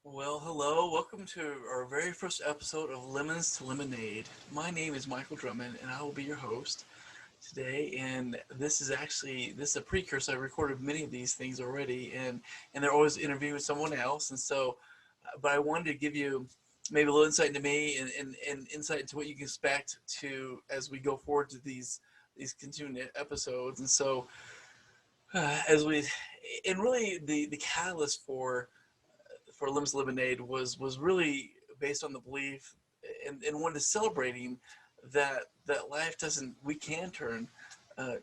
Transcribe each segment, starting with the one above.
Well, hello. Welcome to our very first episode of Lemons to Lemonade. My name is Michael Drummond, and I will be your host today. And this is a precursor. I recorded many of these things already, and they're always interviewing someone else. But I wanted to give you maybe a little insight into me and insight into what you can expect to as we go forward to these continuing episodes. As we and really the catalyst for Lem's Lemonade was really based on the belief and one is celebrating that life doesn't we can turn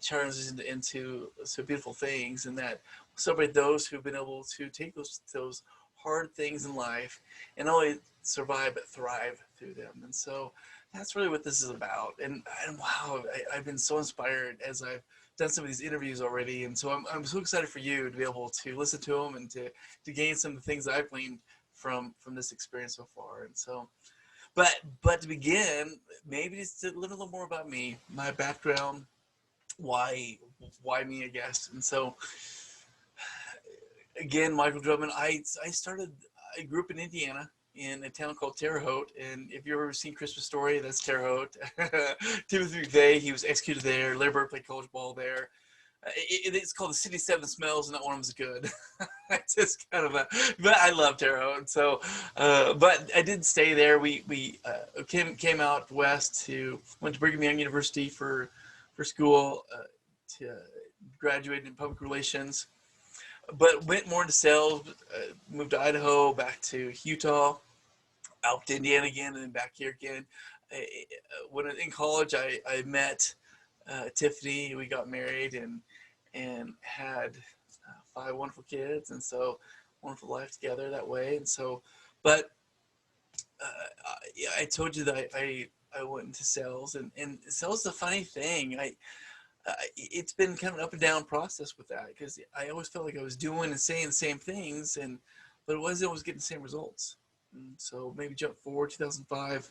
challenges into so beautiful things, and that celebrate those who've been able to take those hard things in life and not only survive but thrive through them. And so that's really what this is about. And wow, I've been so inspired as I've done some of these interviews already, and so I'm so excited for you to be able to listen to them and to gain some of the things that I've gleaned from this experience so far. And so, but to begin, maybe just to learn a little more about me, my background, why why me, I guess. And so, again, Michael Drummond. I grew up in Indiana in a town called Terre Haute, and if you've ever seen Christmas Story, that's Terre Haute. Timothy McVeigh, he was executed there. Larry Bird played college ball there. It's called the City Seven Smells, and that one was good. It's just kind of a, but I love Terre Haute. So, but I did stay there. We came out west to went to Brigham Young University for school to graduate in public relations, but went more into sales. Moved to Idaho, back to Utah, out to Indiana again, and then back here again. When in college, I met Tiffany. We got married and had five wonderful kids, and so wonderful life together that way. And so, but I told you that I went into sales, and sales is a funny thing. It's been kind of an up and down process with that because I always felt like I was doing and saying the same things, but it wasn't always getting the same results. And so maybe jump forward 2005,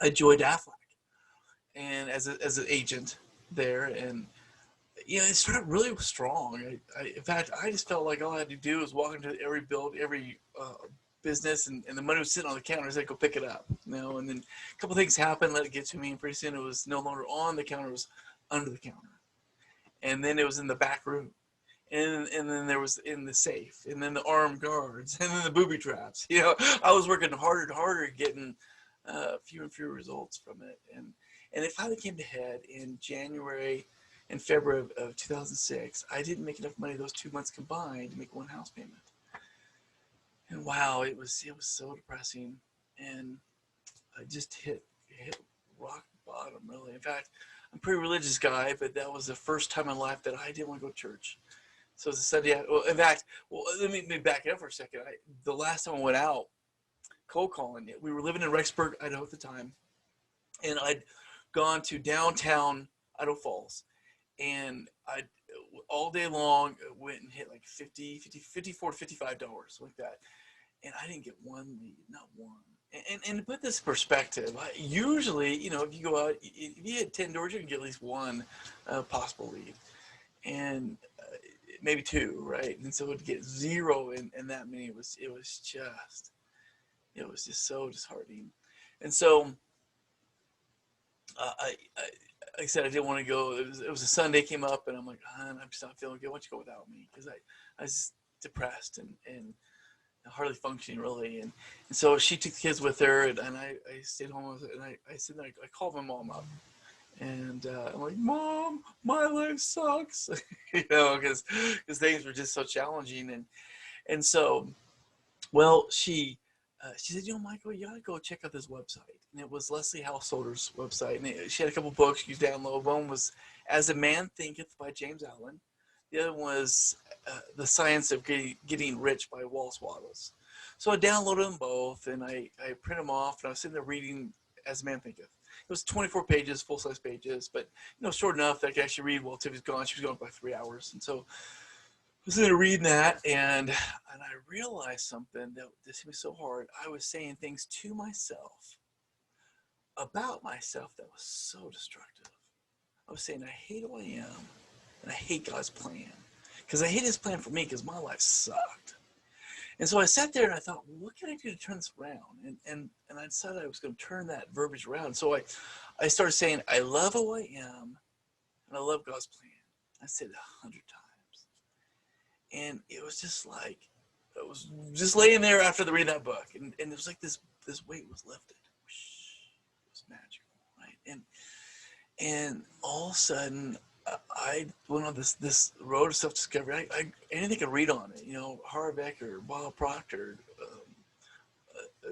I joined Aflac and as an agent there, and it started really strong. In fact, I just felt like all I had to do was walk into every business, and the money was sitting on the counter. So I go pick it up, And then a couple things happened, let it get to me, and pretty soon it was no longer on the counter; it was under the counter, and then it was in the back room, and then there was in the safe, and then the armed guards, and then the booby traps. I was working harder and harder, getting fewer and fewer results from it, and it finally came to head in January and February of 2006. I didn't make enough money those 2 months combined to make one house payment, and wow, it was so depressing, and I just hit rock bottom, really. In fact, I'm a pretty religious guy, but that was the first time in life that I didn't want to go to church. So it was a Sunday. Well, in fact, let me back up for a second. The last time I went out cold calling, we were living in Rexburg, Idaho at the time, and I'd gone to downtown Idaho Falls, and I all day long went and hit like 54 to $55 like that, and I didn't get one lead, not one. And to put this in perspective, usually, if you go out, if you hit 10 doors, you can get at least one possible lead, and maybe two, right? And so to get zero in that many it was just so disheartening. And so like I said, I didn't want to go. It was a Sunday came up, and I'm like, I'm just not feeling good. Why don't you go without me? Because I was depressed and hardly functioning really. And so she took the kids with her, and I stayed home, and I said, I called my mom up. And I'm like, Mom, my life sucks, because things were just so challenging, and so, well, she said, Michael, you gotta go check out this website, and it was Leslie Householder's website, and she had a couple books you download. One was As a Man Thinketh by James Allen. The other one was The Science of Getting Rich by Wallace Wattles. So I downloaded them both, and I print them off, and I was sitting there reading As a Man Thinketh. It was 24 pages, full-size pages, but short enough that I could actually read while Tiffany's gone. She was gone for like 3 hours, and so I was there reading that, and I realized something that this hit me so hard. I was saying things to myself about myself that was so destructive. I was saying I hate who I am, and I hate God's plan, because I hate His plan for me, because my life sucked. And so I sat there and I thought, well, what can I do to turn this around? And I decided I was going to turn that verbiage around. So I started saying, I love who I am and I love God's plan. I said it 100 times. And it was just like, I was just laying there after the reading that book. And it was like this weight was lifted. It was magical, right? And all of a sudden, I went on this road of self-discovery. Anything I could read on it, Harbeck or Bob Proctor,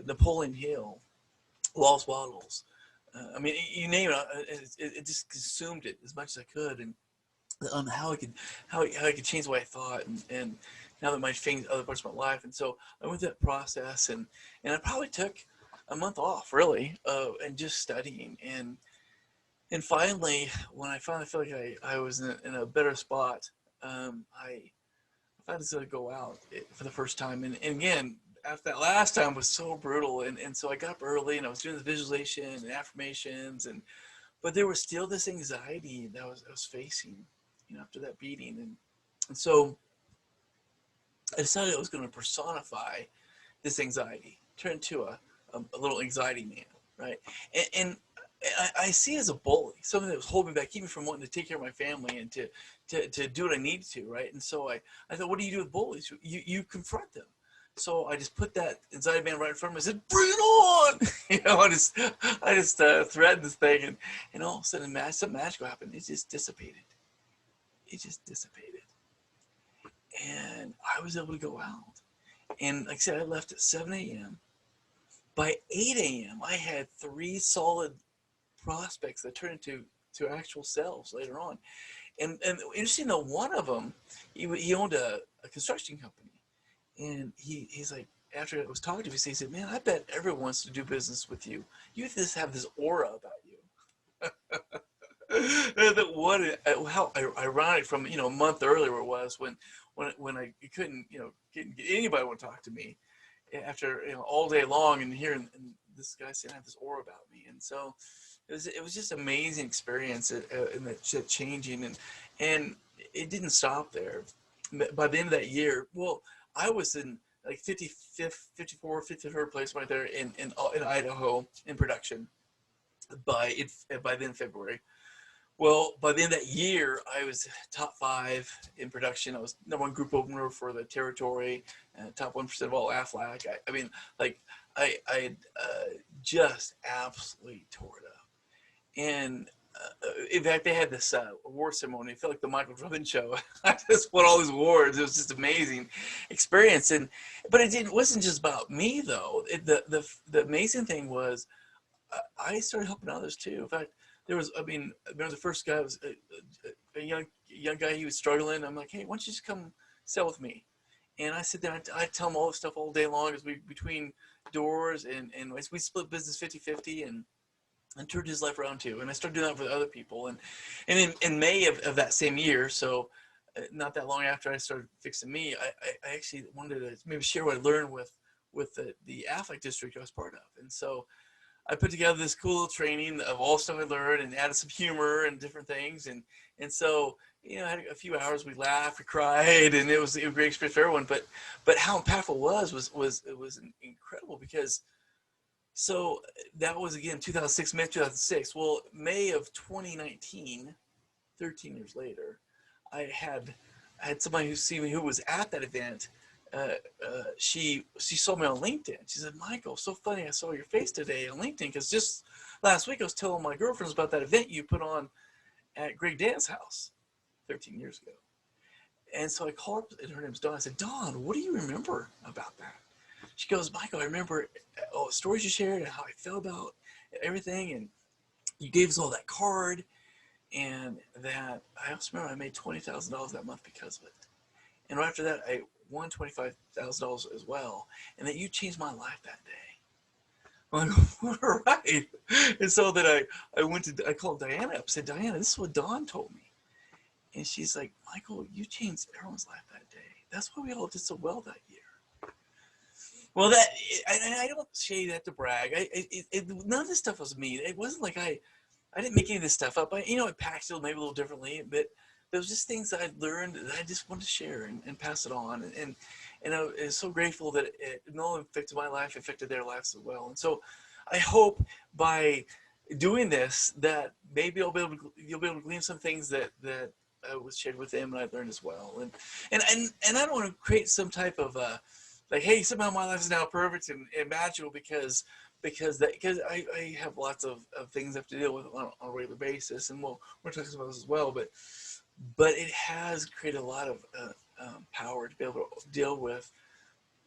Napoleon Hill, Wallace Wattles. I mean, you name it just consumed it as much as I could, and on how I could change the way I thought, and now that might change other parts of my life. And so I went through that process, and I probably took a month off, really, and just studying. And finally, when I finally felt like I was in a better spot, I decided to go out for the first time. And again, after that last time was so brutal. And so I got up early and I was doing the visualization and affirmations. But there was still this anxiety that I was facing, after that beating. And so I decided I was going to personify this anxiety, turn into a little anxiety man, right? And I see it as a bully, something that was holding me back, keeping me from wanting to take care of my family and to do what I needed to, right? And so I thought, what do you do with bullies? You confront them. So I just put that anxiety man right in front of me. I said, "Bring it on!" I just threatened this thing, and all of a sudden, something magical happened. It just dissipated. And I was able to go out. And like I said, I left at 7 a.m. By 8 a.m., I had 3 solid prospects that turned into actual sales later on. And interesting though, one of them, he owned a construction company, and he's like, after I was talking to him, he said, "Man, I bet everyone wants to do business with you. You just have this aura about you." How ironic from a month earlier it was when I couldn't get anybody to want to talk to me after all day long, and hearing this guy saying I have this aura about me. And so it was just an amazing experience in that changing, and it didn't stop there. By the end of that year, well, I was in like 55th, 54th, 53rd place right there in Idaho in production by the end of February. Well, by the end of that year, I was top 5 in production. I was #1 group opener for the territory, top 1% of all AFLAC. I mean, like I just absolutely tore it up. And in fact, they had this award ceremony. It felt like the Michael Jordan show. I just won all these awards. It was just amazing experience. But wasn't just about me though. The amazing thing was I started helping others too. In fact, remember the first guy was a young guy. He was struggling. I'm like, "Hey, why don't you just come sell with me?" And I sit there and I tell him all this stuff all day long as we between doors, and we split business 50-50 and turned his life around too. And I started doing that for other people. And in May of that same year, so not that long after I started fixing me, I actually wanted to maybe share what I learned with the Affleck district I was part of. And so I put together this cool little training of all stuff I learned and added some humor and different things. And so, I had a few hours, we laughed, we cried, and it was a great experience for everyone. But how impactful it was incredible, because so that was again 2006, May 2006. Well, May of 2019, 13 years later, I had somebody who was at that event. She saw me on LinkedIn. She said, "Michael, so funny, I saw your face today on LinkedIn, because just last week I was telling my girlfriends about that event you put on at Greg Dan's house 13 years ago." And so I called her, and her name's Dawn. I said, "Dawn, what do you remember about that?" She goes, "Michael, I remember all the stories you shared and how I felt about everything, and you gave us all that card, and that I also remember I made $20,000 that month because of it. And right after that, I won $25,000 as well, and that you changed my life that day." I'm like, "All right." And so then I called Diana up, said, "Diana, this is what Dawn told me." And she's like, "Michael, you changed everyone's life that day. That's why we all did so well that year." Well, I don't say that to brag. None of this stuff was me. It wasn't like I didn't make any of this stuff up. I packaged it maybe a little differently, but there was just things that I'd learned that I just wanted to share and pass it on. and I was so grateful that it not only affected my life, it affected their lives as well. And so I hope by doing this that maybe you'll be able to glean some things that was shared with them and I learned as well. And I don't want to create some type of like, hey, somehow my life is now perfect and magical because I have lots of things I have to deal with on a regular basis, and we're talking about this as well. But it has created a lot of power to be able to deal with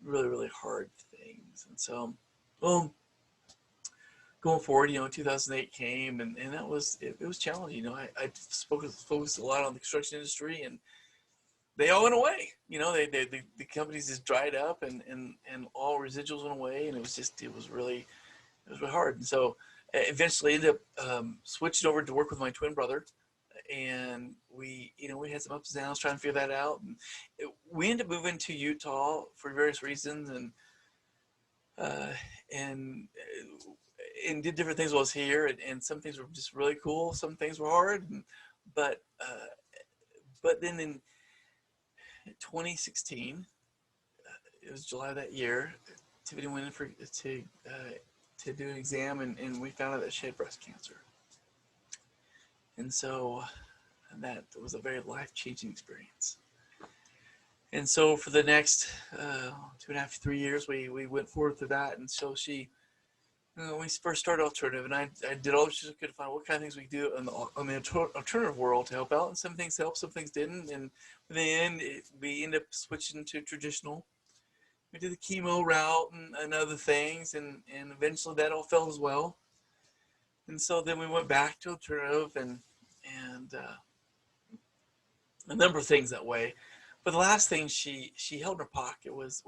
really, really hard things. And so, well, going forward, 2008 came, and that was it was challenging. I focused a lot on the construction industry, and they all went away. The companies just dried up, and all residuals went away, and it was really hard. And so, eventually ended up switching over to work with my twin brother, and we had some ups and downs trying to figure that out. And we ended up moving to Utah for various reasons, uh, and and did different things while I was here. And some things were just really cool, some things were hard. But but then in 2016, it was July of that year, Tiffany went in to do an exam, and we found out that she had breast cancer. And so that was a very life-changing experience. And so for the next 2.5, 3 years, we went forward to that. And so when we first started Alternative, and I did all the research I could to find what kind of things we could do on the alternative world to help out. And some things helped, some things didn't. And in the end, we ended up switching to traditional. We did the chemo route and other things, and eventually that all failed as well. And so then we went back to alternative and a number of things that way. But the last thing she held in her pocket was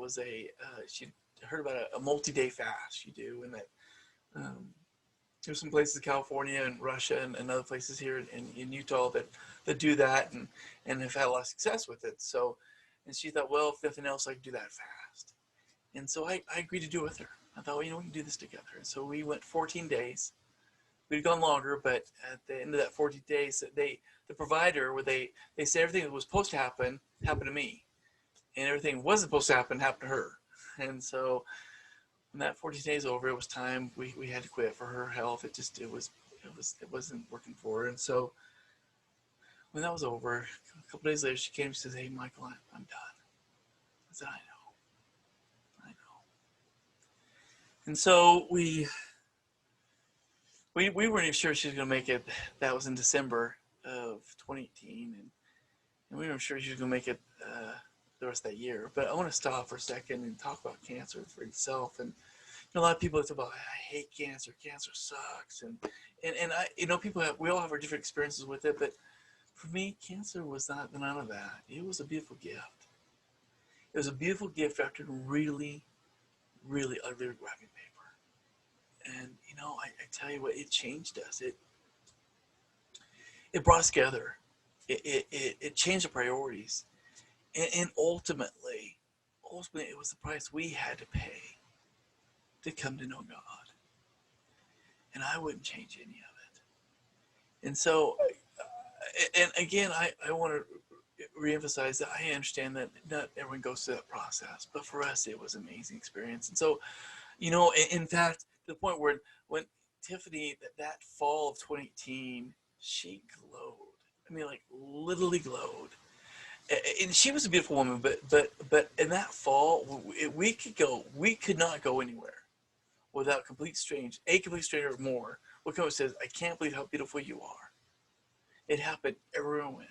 she heard about a multi-day fast you do, and that there's some places in California and Russia and other places here in Utah that do that and have had a lot of success with it. So, and she thought, well, if nothing else, I can do that fast. And so I agreed to do it with her. I thought, well, we can do this together. And so we went 14 days. We'd gone longer, but at the end of that 14 days, the provider, where they said everything that was supposed to happen happened to me, and everything wasn't supposed to happen happened to her. And so when that 14 days over, it was time we had to quit for her health. It wasn't working for her. And so when that was over, a couple days later, she came and says, "Hey, Michael, I'm done." I said, I know. And so we weren't even sure she was going to make it. That was in December of 2018, and we weren't sure she was going to make it the rest of that year. But I want to stop for a second and talk about cancer for itself. And a lot of people talk about, I hate cancer. Cancer sucks. And I, we all have our different experiences with it. But for me, cancer was none of that. It was a beautiful gift. It was a beautiful gift after really, really ugly wrapping paper. And I tell you what, it changed us. It brought us together. It changed the priorities, and ultimately, it was the price we had to pay to come to know God. And I wouldn't change any of it. And so, and again, I want to reemphasize that I understand that not everyone goes through that process, but for us, it was an amazing experience. And so, in fact, to the point where when Tiffany, that fall of 2018, she glowed. I mean, like literally glowed. And she was a beautiful woman, but in that fall, we could not go anywhere without a complete stranger or more. What comes says, "I can't believe how beautiful you are." It happened everywhere we went.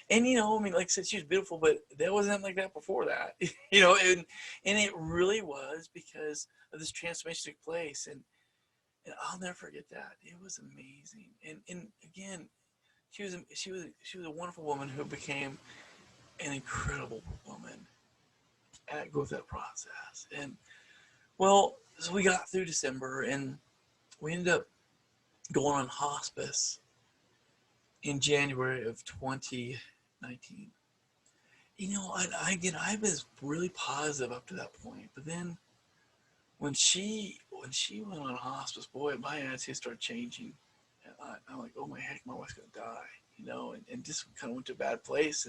And I mean, like I said, she was beautiful, but that wasn't like that before that. And it really was because of this transformation took place, and I'll never forget that. It was amazing. And again, she was a wonderful woman who became an incredible woman at go through that process. And well, so we got through December, and we ended up going on hospice in January of 2019. I was really positive up to that point, but then when she went on hospice, boy, my attitude started changing. And I'm like, oh my heck, my wife's gonna die, and just kind of went to a bad place.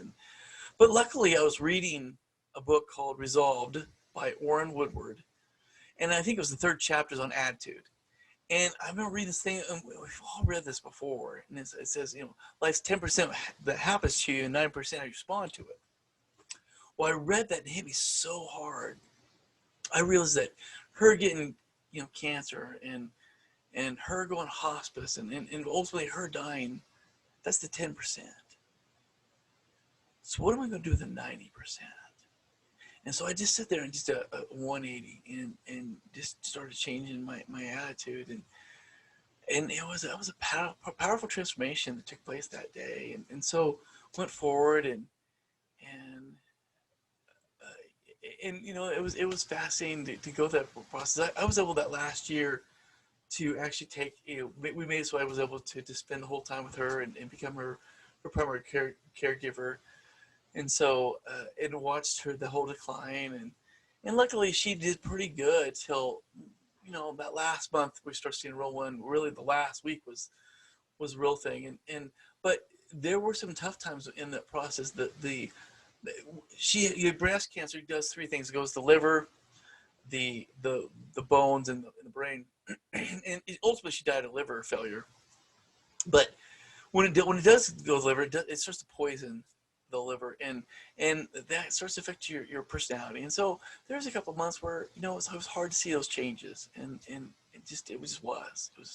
But luckily, I was reading a book called Resolved by Orrin Woodward, and I think it was the third chapter on attitude. And I remember reading this thing, and we've all read this before, and it says, life's 10% that happens to you, and 9% how you respond to it. Well, I read that and it hit me so hard. I realized that her getting, cancer and her going to hospice and ultimately her dying, that's the 10%. So what am I going to do with the 90%? And so I just sit there and just a 180 and just started changing my attitude. And it was a powerful transformation that took place that day. And so went forward and it was fascinating to go through that process. I was able that last year to actually take, we made it so I was able to spend the whole time with her and become her primary caregiver. And so and watched her the whole decline, and luckily she did pretty good till that last month we started seeing real one. Really, the last week was a real thing, and but there were some tough times in that process. She breast cancer does three things. It goes the liver, the bones, and the brain, and ultimately she died of liver failure. But when it does go to the liver, it starts to poison the liver, and that starts to affect your personality. And so there's a couple of months where it was hard to see those changes, and it was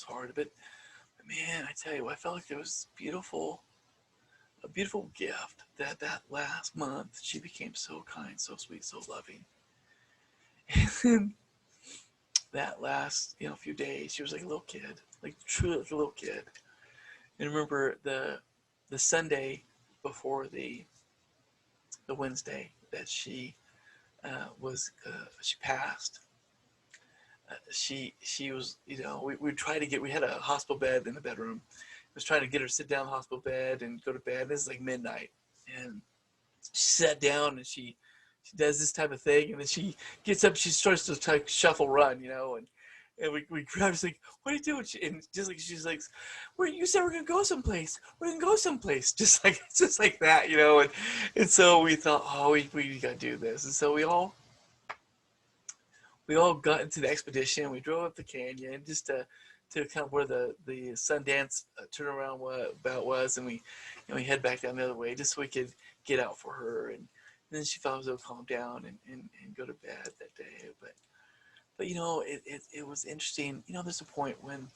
hard. But man, I tell you, I felt like it was a beautiful gift that last month she became so kind, so sweet, so loving. And that last few days, she was like a little kid, like truly like a little kid. And remember the Sunday before the Wednesday that she she passed. She was we tried to we had a hospital bed in the bedroom. I was trying to get her to sit down in the hospital bed and go to bed. This is like midnight, and she sat down and she does this type of thing, and then she gets up. She starts to shuffle, run, and we grabbed her, like, what are you doing? And just like she's like, you said we're gonna go someplace. We're gonna go someplace. Just like that, and so we thought, oh, we gotta do this. And so we all got into the expedition. We drove up the canyon just to kind of where the Sundance turnaround was, and we head back down the other way just so we could get out for her. And then she thought it was able to calm down and go to bed that day. But it was interesting. There's a point when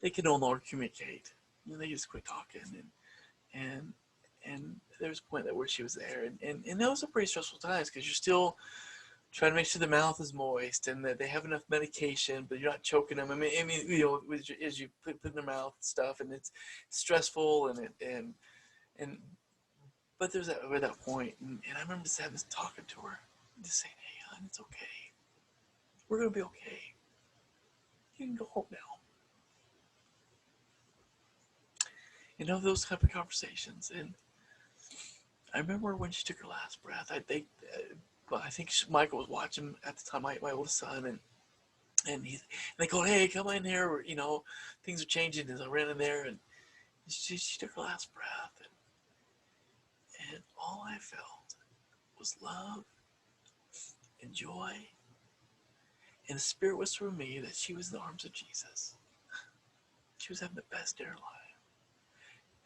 they can no longer communicate. They just quit talking, and there was a point where she was there, and those are pretty stressful times because you're still trying to make sure the mouth is moist and that they have enough medication, but you're not choking them. I mean, as you put in their mouth and stuff, and it's stressful, and but there's that point, and I remember just having this talking to her, and just saying, "Hey, hon, it's okay. We're gonna be okay. You can go home now." Those type of conversations. And I remember when she took her last breath. I think Michael was watching at the time, my oldest son, and they go, "Hey, come in here. Things are changing." As I ran in there, and she took her last breath, and all I felt was love and joy. And the Spirit whispered to me that she was in the arms of Jesus. She was having the best day of her life.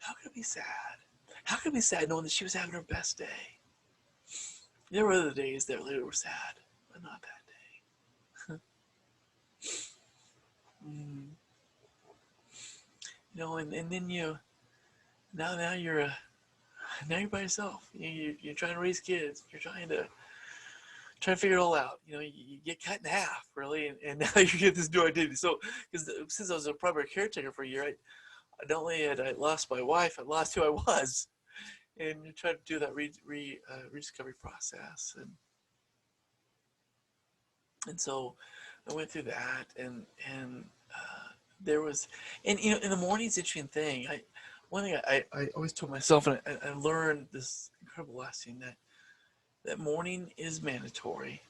How could it be sad? How could it be sad knowing that she was having her best day? There were other days that later were sad, but not that day. And then now you're by yourself. You're trying to raise kids. You're trying to figure it all out. You get cut in half, really, and now you get this new identity. So, because since I was a primary caretaker for a year, I not only had I lost my wife, I lost who I was, and you try to do that rediscovery process, and so I went through that, and there was, and in the morning's interesting thing. One thing I always told myself, and I learned this incredible lesson that morning is mandatory,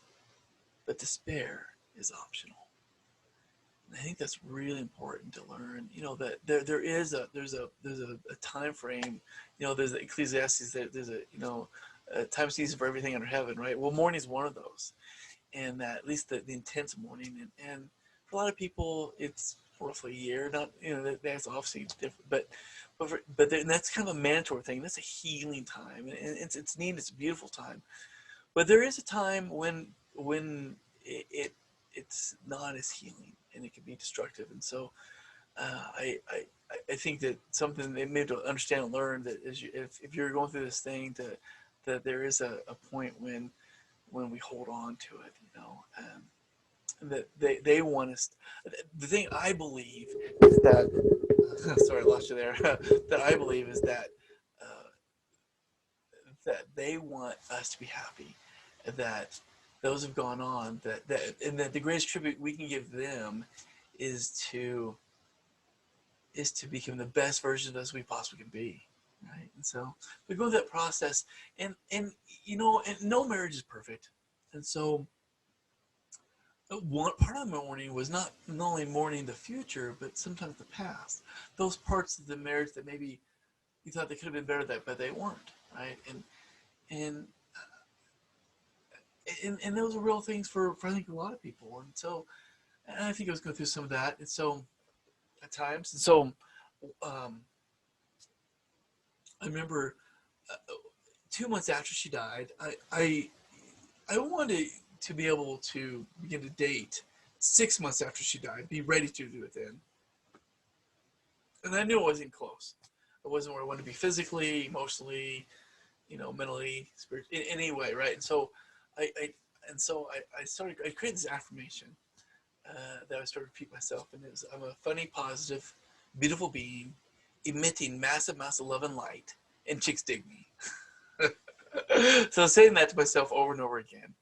but despair is optional. And I think that's really important to learn. That there's a time frame. There's Ecclesiastes. There's time season for everything under heaven, right? Well, morning is one of those, and that at least the intense morning, and for a lot of people, it's roughly a year. Not that's obviously different, but that's kind of a mandatory thing. That's a healing time, and it's neat. It's a beautiful time, but there is a time when it's not as healing, and it can be destructive, and so I think that something they made to understand and learn that is if you're going through this thing that there is a point when we hold on to it, that they want us. The thing I believe is that sorry, I lost you there. That I believe is uh, that they want us to be happy, that those have gone on, and that the greatest tribute we can give them is to become the best version of us we possibly can be, right? And so we go through that process, and and no marriage is perfect, and so one part of the mourning was not only mourning the future, but sometimes the past, those parts of the marriage that maybe you thought they could have been better, but they weren't, right? And and those are real things for I think a lot of people, and so and I think I was going through some of that, and so at times, and so um, I remember 2 months after she died, I wanted to be able to begin to date 6 months after she died, be ready to do it then, and I knew I wasn't close. I wasn't where I wanted to be physically, emotionally, mentally, spiritually, in any way, right? I started. I created this affirmation that I started to repeat myself, and it was, I'm a funny, positive, beautiful being, emitting massive amounts of love and light, and chicks dig me. So I was saying that to myself over and over again.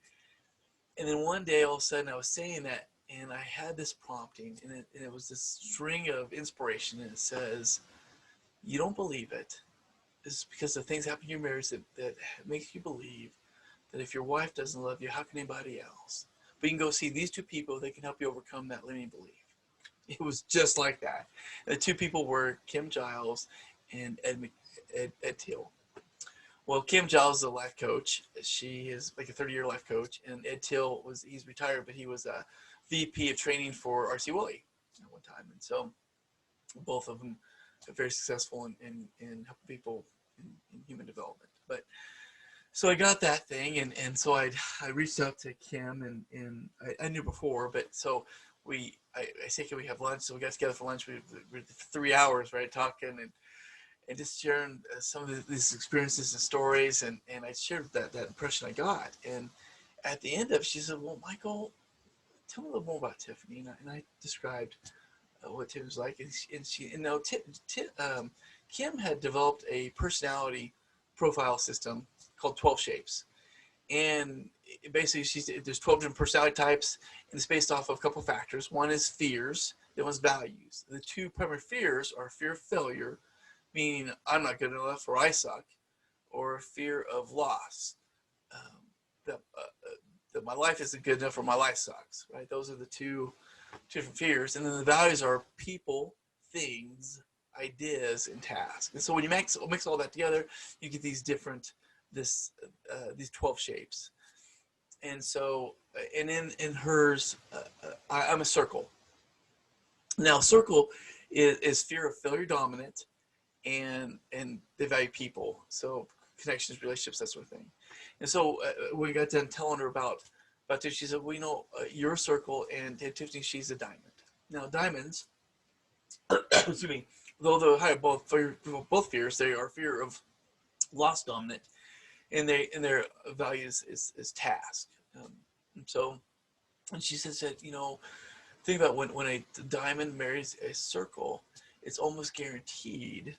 And then one day, all of a sudden, I was saying that, and I had this prompting, and it was this string of inspiration, and it says, "You don't believe it. It's because the things happen in your marriage that makes you believe that if your wife doesn't love you, how can anybody else? But you can go see these two people that can help you overcome that limiting belief." It was just like that. The two people were Kim Giles and Ed Teal. Well, Kim Giles is a life coach. She is like a 30-year life coach, and Ed Teal he's retired, but he was a VP of training for RC Willey at one time, and so both of them are very successful in helping people in human development. But so I got that thing, and so I reached out to Kim, and I knew before, but so I say, can we have lunch? So we got together for lunch. We were 3 hours, right, talking and just sharing some of these experiences and stories, and I shared that impression I got. And at the end of it, she said, "Well, Michael, tell me a little more about Tiffany." And I described what Tiffany was like, and now Kim had developed a personality profile system called 12 Shapes, and basically there's 12 different personality types, and it's based off of a couple of factors. One is fears, the one's values. The two primary fears are fear of failure, meaning I'm not good enough or I suck, or fear of loss, um, that my life isn't good enough or my life sucks, right? Those are the two different fears. And then the values are people, things, ideas, and tasks. And so when you mix all that together, you get these these 12 shapes. And so, and in hers, I'm a circle. Now, circle is fear of failure dominant, and they value people, so connections, relationships, that sort of thing. And so when we got done telling her about Tiffany, she said, "Well, you're a circle, and Tiffany, she's a diamond." Now, diamonds, excuse me, though they high both fears, they are fear of loss dominant, and their values is task. And so, and she said, think about when a diamond marries a circle, it's almost guaranteed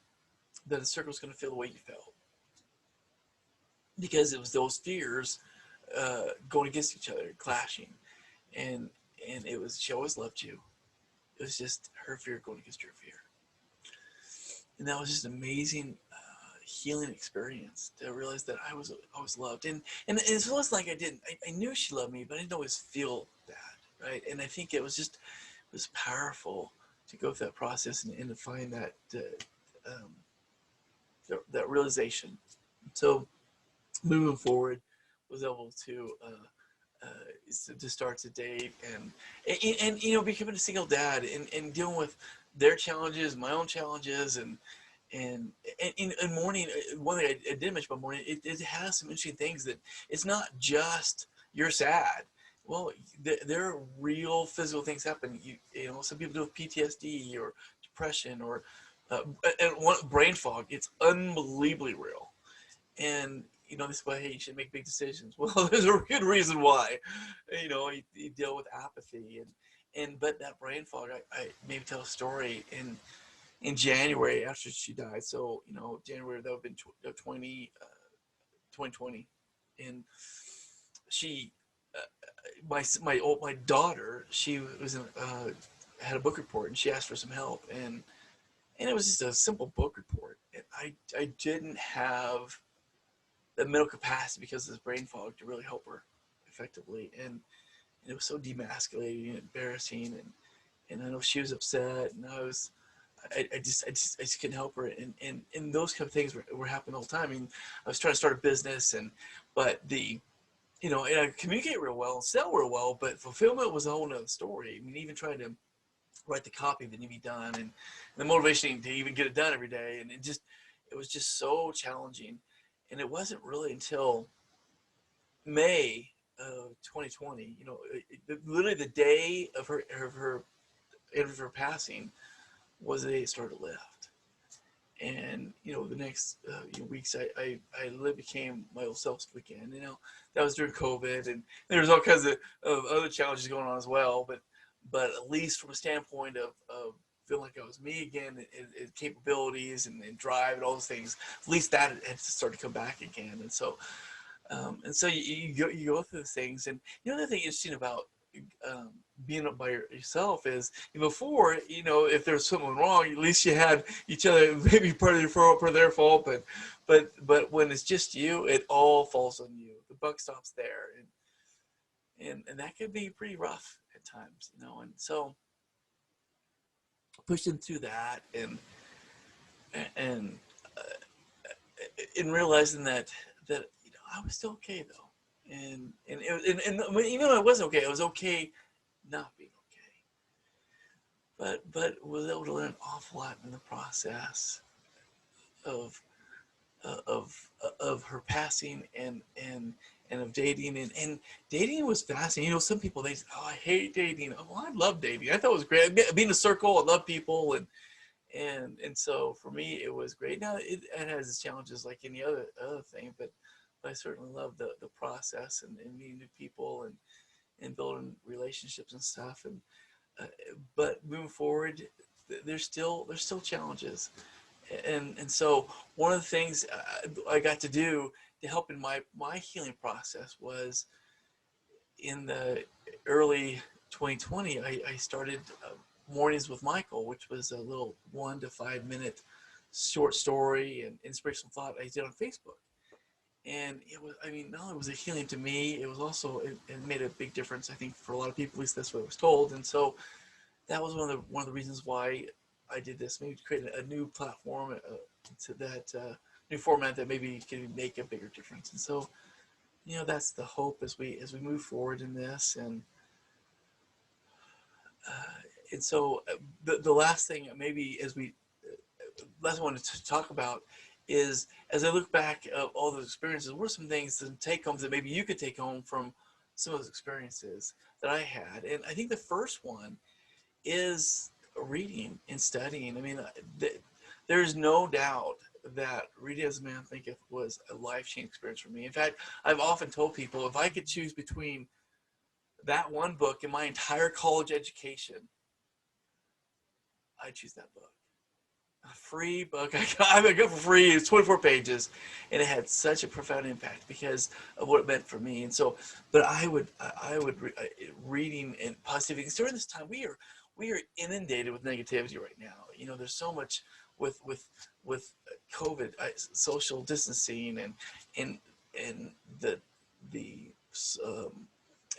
that the circle's going to feel the way you felt, because it was those fears going against each other, clashing, and it was, she always loved you. It was just her fear going against your fear, and that was just an amazing healing experience to realize that I was always loved, and it wasn't like I knew she loved me, but I didn't always feel that, right? And I think it was powerful to go through that process and to find that um, that realization. So moving forward, was able to start to date and becoming a single dad and dealing with their challenges, my own challenges, and in mourning. One thing I did mention about mourning, it has some interesting things that it's not just you're sad. Well, there are real physical things happen. Some people deal with PTSD or depression or and one brain fog. It's unbelievably real, and this is why, hey, you should make big decisions. Well, there's a good reason why. You deal with apathy but that brain fog. I maybe tell a story in January after she died. So January, that would have been 2020, and she, my daughter, she was had a book report, and she asked for some help, and it was just a simple book report, and I didn't have the mental capacity because of this brain fog to really help her effectively, and it was so demasculating and embarrassing, and I know she was upset, and I just couldn't help her, and those kind of things were happening all the time. I mean, I was trying to start a business, but and I communicate real well, sell real well, but fulfillment was a whole nother story. I mean, even trying to write the copy that needed to be done, and the motivation to even get it done every day, and it was just so challenging, and it wasn't really until May of 2020, literally the day of her passing was the day it started to lift. And the next weeks, I literally became my old self again. That was during COVID, and there was all kinds of other challenges going on as well. But at least from a standpoint of feeling like I was me again, and capabilities and drive and all those things, at least that had started to come back again. And so you go through those things. And the other thing interesting about being up by yourself is before, if there's something wrong, at least you had each other, maybe part of your fault, part of their fault, but when it's just you, it all falls on you. The buck stops there, and that can be pretty rough at times, and so pushing through that and in realizing that I was still okay though, and even though I wasn't okay, I was okay not being okay, but was able to learn an awful lot in the process of of her passing and of dating, and dating was fascinating. Some people, they say, oh, I hate dating. Oh, well, I love dating. I thought it was great. Being in a circle, I love people, and so for me it was great. Now it has its challenges like any other thing, but I certainly love the process and meeting new people and building relationships and stuff. But moving forward, there's still challenges, and so one of the things I got to do to help in my healing process was in the early 2020, I started Mornings with Michael, which was a little 1 to 5 minute short story and inspirational thought I did on Facebook. And it was, I mean, not only was it healing to me, it was also, it made a big difference, I think, for a lot of people. At least that's what I was told. And so that was one of the reasons why I did this. Maybe to create a new platform, to that new format that maybe can make a bigger difference. And so, that's the hope as we move forward in this. And so the last thing, maybe as we last one to talk about, is as I look back at all those experiences, what are some things to take home that maybe you could take home from some of those experiences that I had? And I think the first one is reading and studying. I mean, there's no doubt that Reading as a Man Thinketh was a life-changing experience for me. In fact, I've often told people, if I could choose between that one book and my entire college education, I'd choose that book. A free book I got for free. It's 24 pages, and it had such a profound impact because of what it meant for me. And so, but I would reading and positivity. During this time, we are inundated with negativity right now. There's so much with COVID, social distancing, and the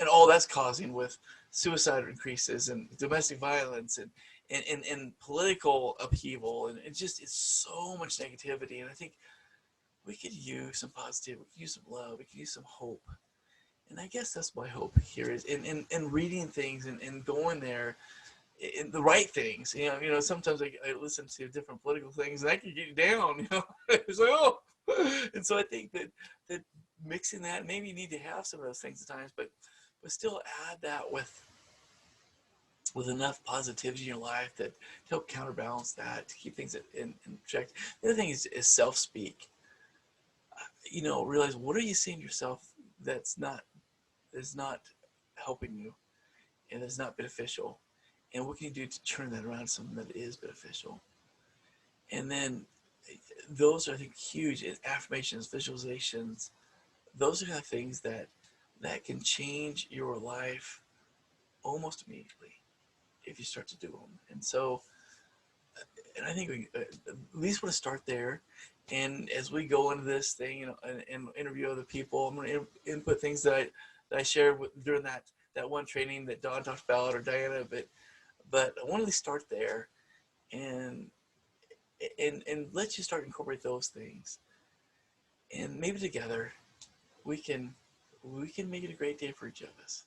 and all that's causing with suicide increases and domestic violence and political upheaval, and it's so much negativity. And I think we could use some positivity, we could use some love, we could use some hope. And I guess that's my hope here is in reading things and going there in the right things. Sometimes I listen to different political things and that can get you down. It's like, oh, and so I think that mixing that, maybe you need to have some of those things at times, but still add that with enough positivity in your life that to help counterbalance that, to keep things in check. The other thing is self-speak. Realize, what are you saying to yourself that's not helping you and that's not beneficial, and what can you do to turn that around to something that is beneficial? And then those are, I think, huge. Affirmations, visualizations, those are the kind of things that can change your life almost immediately if you start to do them. And so, and I think we at least want to start there. And as we go into this thing, and interview other people, I'm going to input things that I shared during that one training that Don talked about, or Diana. But I want to at least start there, and and let you start incorporate those things, and maybe together we can make it a great day for each of us.